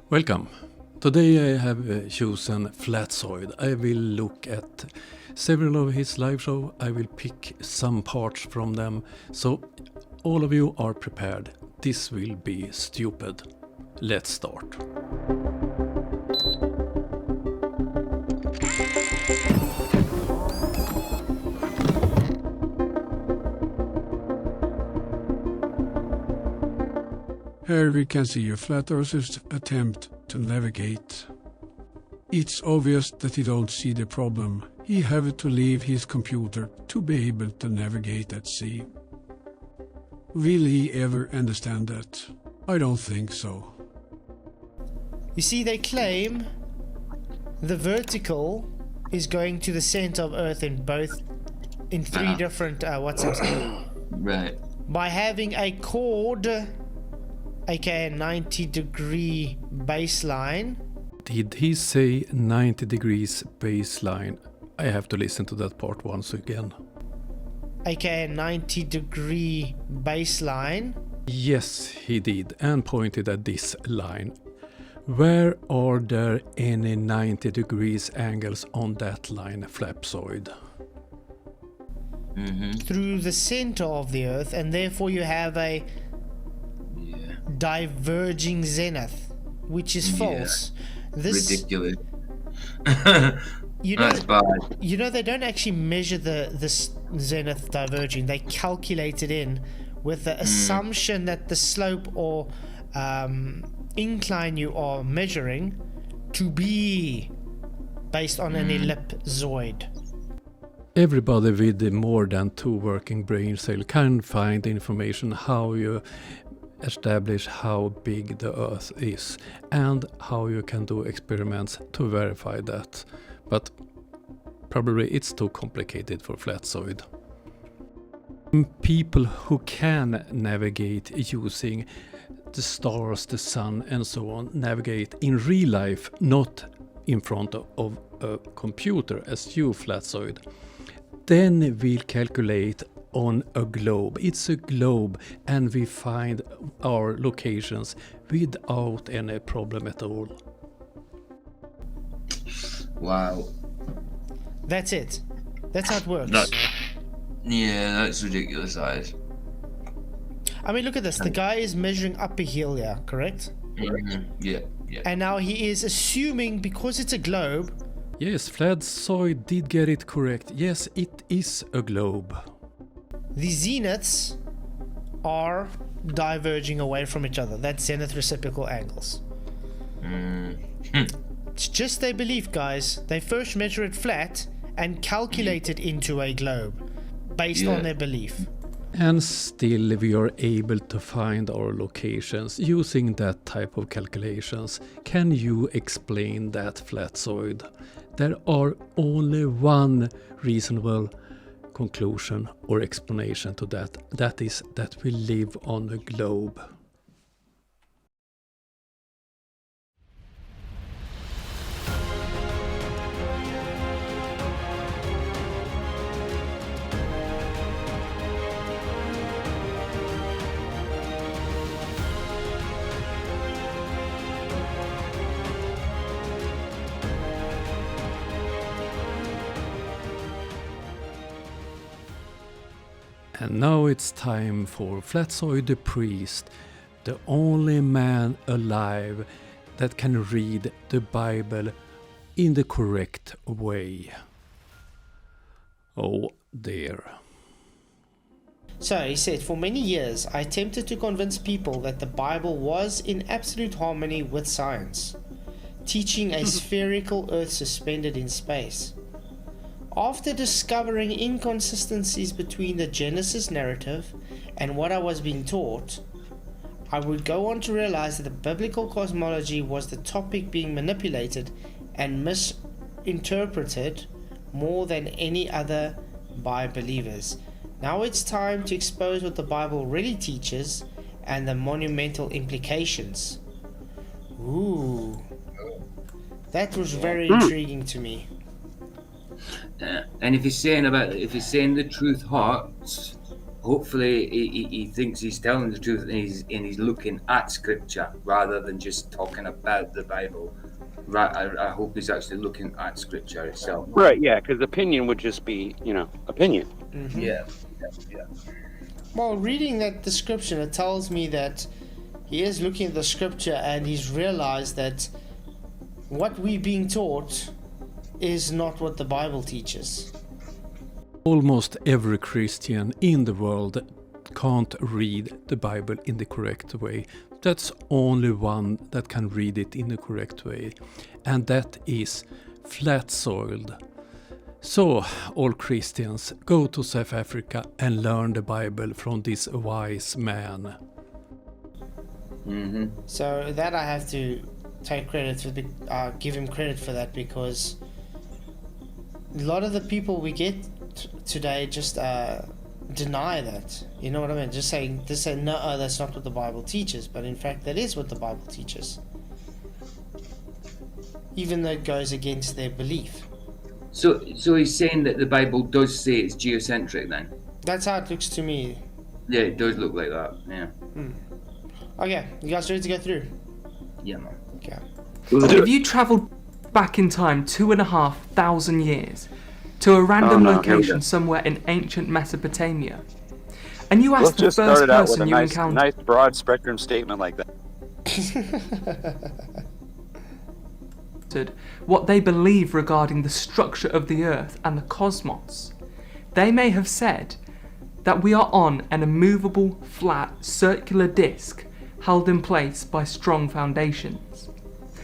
Welcome. Today I have chosen Flatzoid. I will look at several of his live shows. I will pick some parts from them. So all of you are prepared. This will be stupid. Let's start. Here we can see a flat earther's attempt to navigate. It's obvious that he don't see the problem. He have to leave his computer to be able to navigate at sea. Will he ever understand that? I don't think so. You see, they claim the vertical is going to the center of Earth in three different WhatsApps. Right. By having a chord, aka 90-degree baseline. Did he say 90 degrees baseline? I have to listen to that part once again. Aka 90-degree baseline. Yes, he did, and pointed at this line. Where are there any 90 degrees angles on that line, Flatzoid? Through the center of the Earth, and therefore you have a diverging zenith, which is false. This ridiculous. That's bad. You know, they don't actually measure this zenith diverging. They calculate it in with the assumption that the slope or incline you are measuring to be based on an ellipsoid. Everybody with more than 2 working brain cells can find information how you establish how big the Earth is and how you can do experiments to verify that. But probably it's too complicated for Flatzoid. People who can navigate using the stars, the sun and so on, navigate in real life, not in front of a computer as you, Flatzoid, then we'll calculate on a globe. It's a globe and we find our locations without any problem at all. Wow. That's it. That's how it works. That's ridiculous, eyes. I mean, look at this. The guy is measuring up a hill here, correct? Yeah. And now he is assuming, because it's a globe. Yes, Flatzoid did get it correct. Yes, it is a globe. The zeniths are diverging away from each other. That's zenith reciprocal angles. It's just their belief, guys. They first measure it flat and calculate it into a globe based on their belief. And still we are able to find our locations using that type of calculations. Can you explain that, Flatzoid? There are only one reasonable conclusion or explanation to that. That is that we live on a globe. And now it's time for Flatzoid the priest, the only man alive that can read the Bible in the correct way. Oh dear. So he said, for many years I attempted to convince people that the Bible was in absolute harmony with science, teaching a spherical Earth suspended in space. After discovering inconsistencies between the Genesis narrative and what I was being taught, I would go on to realize that the biblical cosmology was the topic being manipulated and misinterpreted more than any other by believers. Now it's time to expose what the Bible really teaches and the monumental implications. Ooh, that was very intriguing to me. And if he's saying the truth hurts, hopefully he thinks he's telling the truth, and he's looking at Scripture rather than just talking about the Bible. Right, I hope he's actually looking at Scripture itself. Right, yeah, because opinion would just be, opinion. Mm-hmm. Yeah. Well, reading that description, it tells me that he is looking at the scripture and he's realized that what we're being taught is not what the Bible teaches. Almost every Christian in the world can't read the Bible in the correct way. That's only one that can read it in the correct way, and that is Flatzoid. So, all Christians, go to South Africa and learn the Bible from this wise man. Mm-hmm. So that I have to take credit for, give him credit for that, because a lot of the people we get today just deny that. You know what I mean? Just say no, that's not what the Bible teaches, but in fact that is what the Bible teaches, even though it goes against their belief. So he's saying that the Bible does say it's geocentric then? That's how it looks to me. Yeah, it does look like that, yeah. Okay, you guys ready to go through? Yeah, man. Okay. If you travelled back in time 2,500 years to a random location somewhere in ancient Mesopotamia, and you asked the first person you encountered... nice broad spectrum statement like that. what they believe regarding the structure of the Earth and the cosmos, they may have said that we are on an immovable, flat, circular disc held in place by strong foundations.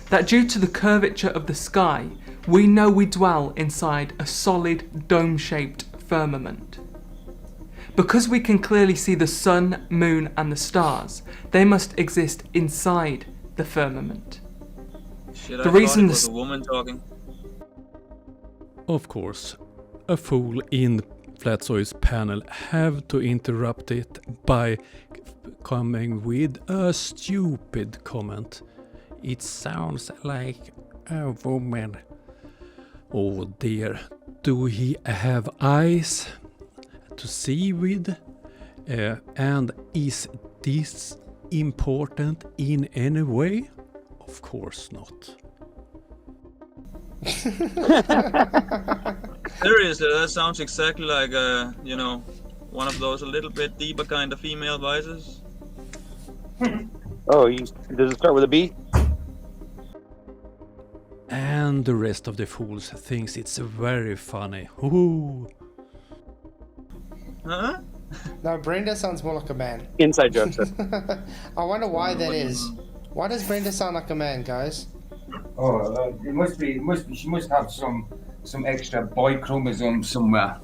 That due to the curvature of the sky, we know we dwell inside a solid, dome-shaped firmament. Because we can clearly see the sun, moon, and the stars, they must exist inside the firmament. Shit, The I reason thought it was this- a woman talking. Of course, a fool in Flatzoid's panel have to interrupt it by coming with a stupid comment. It sounds like a woman. Oh dear, do he have eyes to see with? And is this important in any way? Of course not. Seriously, that sounds exactly like one of those a little bit deeper kind of female voices. Oh, does it start with a B? And the rest of the fools thinks it's very funny. Ooh. Huh? No, Brenda sounds more like a man. Inside joke. I wonder why that is. Why does Brenda sound like a man, guys? Oh, it must be. She must have some extra boy chromosome somewhere.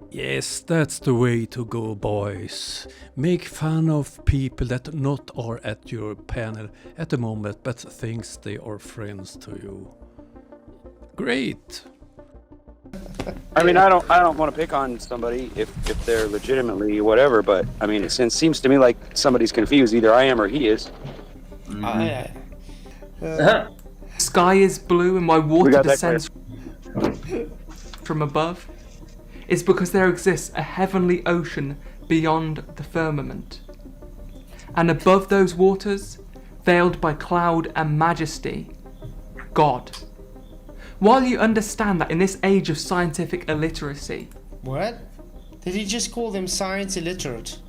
Yes, that's the way to go, boys. Make fun of people that not are at your panel at the moment, but thinks they are friends to you. Great. I mean, I don't want to pick on somebody if they're legitimately whatever, but I mean, it seems to me like somebody's confused. Either I am or he is. Sky is blue and why water got that descends from above is because there exists a heavenly ocean beyond the firmament. And above those waters, veiled by cloud and majesty, God. While you understand that in this age of scientific illiteracy... What? Did he just call them science illiterate?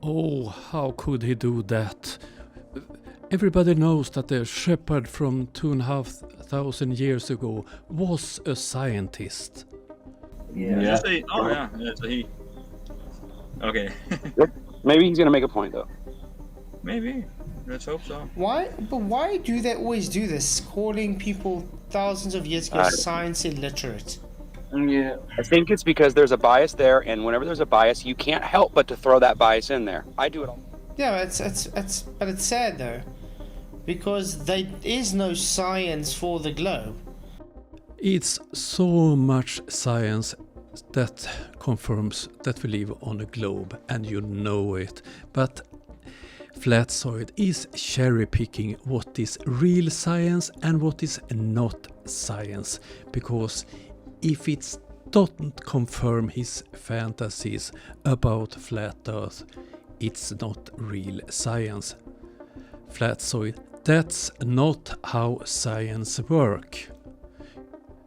Oh, how could he do that? Everybody knows that the shepherd from 2,500 years ago was a scientist. Did you say? Oh yeah, it's a he. Okay. Maybe he's gonna make a point though. Maybe. Let's hope so. Why? But why do they always do this? Calling people thousands of years ago science illiterate. Yeah. I think it's because there's a bias there, and whenever there's a bias, you can't help but to throw that bias in there. I do it all. Yeah, but it's sad though, because there is no science for the globe. It's so much science that confirms that we live on a globe, and you know it. But Flatzoid is cherry-picking what is real science and what is not science, because if it's don't confirm his fantasies about flat Earth. It's not real science. Flatzoid, that's not how science works.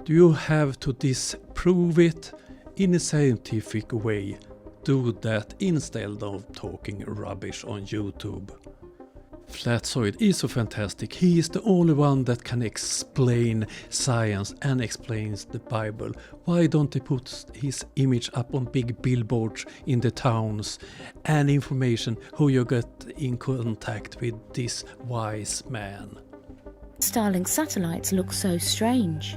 Do you have to disprove it in a scientific way? Do that instead of talking rubbish on YouTube. Flatzoid is so fantastic. He is the only one that can explain science and explains the Bible. Why don't they put his image up on big billboards in the towns and information who you get in contact with this wise man? Starlink satellites look so strange.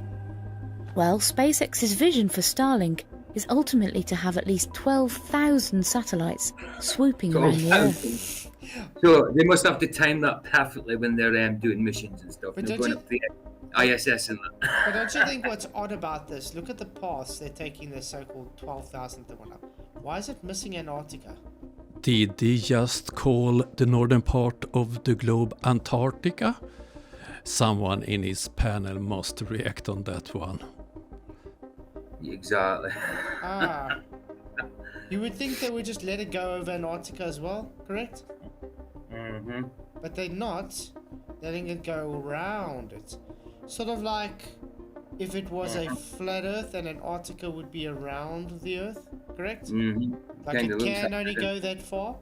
Well, SpaceX's vision for Starlink is ultimately to have at least 12,000 satellites swooping around the Earth. So they must have to time that perfectly when they're doing missions and stuff. But They're don't going up the ISS and that. But don't you think what's odd about this? Look at the paths they're taking the so-called 12,000 that went up. Why is it missing Antarctica? Did they just call the northern part of the globe Antarctica? Someone in his panel must react on that one. Exactly. Ah. You would think they would just let it go over Antarctica as well, correct? Mm-hmm. But they're not letting it go around it. Sort of like if it was a flat Earth and Antarctica would be around the Earth, correct? Mm-hmm. Like Kinda it looks can like only it. go that far?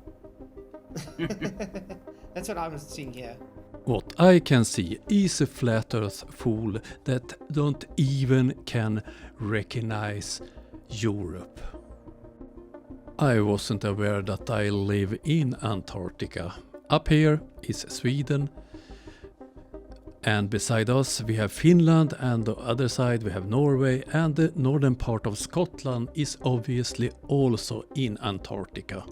That's what I'm seeing here. What I can see is a flat Earth fool that don't even can recognize Europe. I wasn't aware that I live in Antarctica. Up here is Sweden, and beside us we have Finland, and the other side we have Norway, and the northern part of Scotland is obviously also in Antarctica.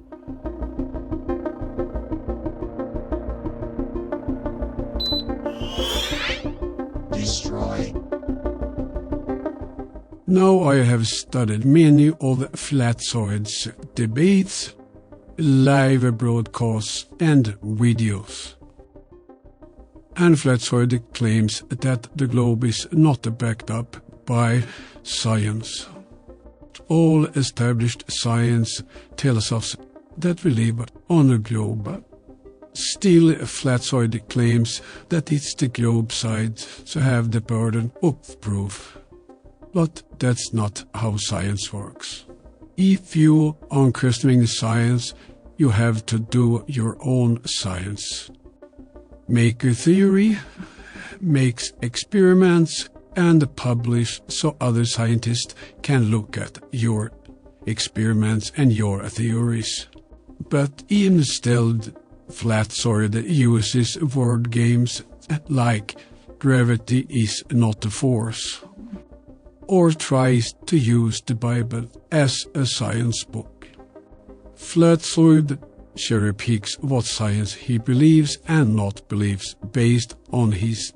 Destroy. Now I have studied many of Flatzoid's debates, live broadcasts and videos. And Flatzoid claims that the globe is not backed up by science. All established science tells us that we live on a globe. Still, Flatzoid claims that it's the globe side to have the burden of proof. But that's not how science works. If you are questioning science, you have to do your own science. Make a theory, make experiments, and publish so other scientists can look at your experiments and your theories. But instead, Flatzoid uses word games like gravity is not a force, or tries to use the Bible as a science book. Flatzoid cherry-picks what science he believes and not believes based on his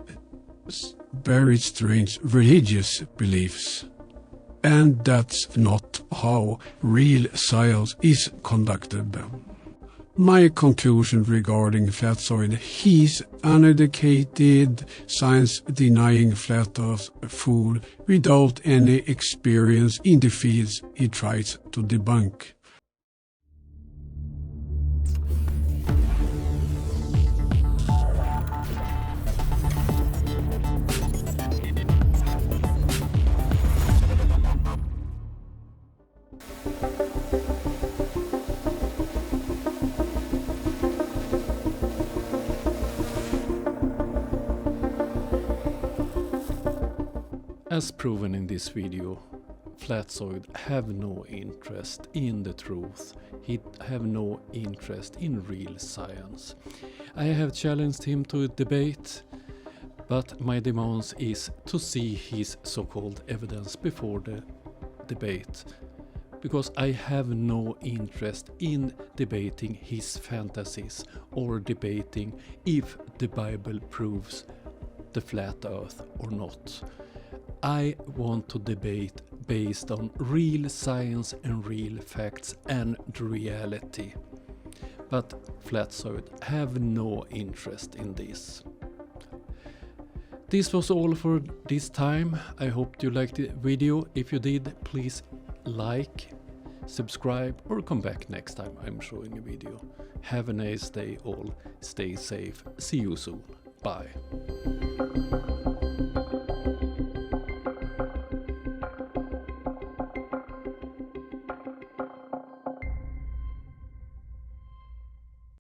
very strange religious beliefs. And that's not how real science is conducted. My conclusion regarding Flatzoid, he's uneducated, science-denying flat earth fool without any experience in the fields he tries to debunk. As proven in this video, Flatzoid have no interest in the truth. He have no interest in real science. I have challenged him to a debate, but my demands is to see his so-called evidence before the debate, because I have no interest in debating his fantasies or debating if the Bible proves the flat earth or not. I want to debate based on real science and real facts and reality. But Flatzoid have no interest in this. this was all for this time. I hope you liked the video. If you did, please like, subscribe, or come back next time I'm showing a video. Have a nice day all. Stay safe. See you soon. Bye.